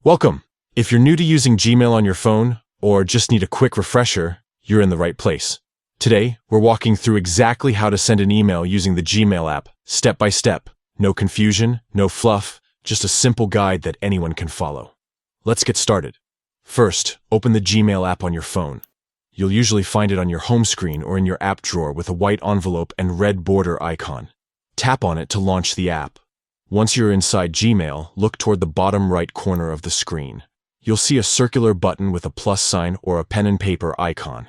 Welcome! If you're new to using Gmail on your phone, or just need a quick refresher, you're in the right place. Today, we're walking through exactly how to send an email using the Gmail app, step by step. No confusion, no fluff, just a simple guide that anyone can follow. Let's get started. First, open the Gmail app on your phone. You'll usually find it on your home screen or in your app drawer with a white envelope and red border icon. Tap on it to launch the app. Once you're inside Gmail, look toward the bottom right corner of the screen. You'll see a circular button with a plus sign or a pen and paper icon.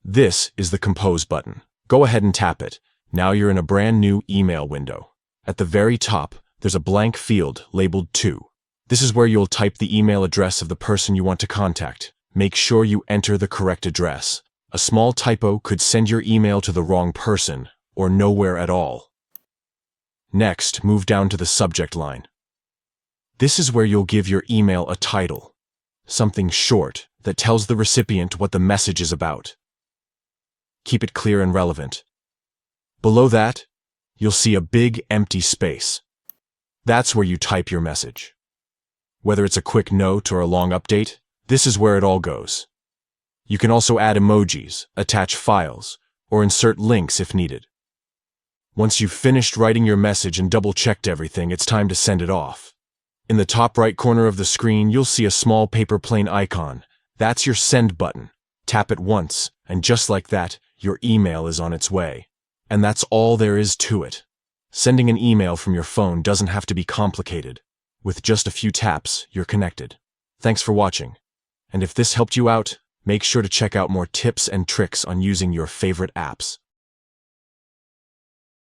This is the Compose button. Go ahead and tap it. Now you're in a brand new email window. At the very top, there's a blank field labeled To. This is where you'll type the email address of the person you want to contact. Make sure you enter the correct address. A small typo could send your email to the wrong person, or nowhere at all. Next, move down to the subject line. This is where you'll give your email a title, something short that tells the recipient what the message is about. Keep it clear and relevant. Below that, you'll see a big empty space. That's where you type your message. Whether it's a quick note or a long update, this is where it all goes. You can also add emojis, attach files, or insert links if needed. Once you've finished writing your message and double-checked everything, it's time to send it off. In the top right corner of the screen, you'll see a small paper plane icon. That's your send button. Tap it once, and just like that, your email is on its way. And that's all there is to it. Sending an email from your phone doesn't have to be complicated. With just a few taps, you're connected. Thanks for watching. And if this helped you out, make sure to check out more tips and tricks on using your favorite apps.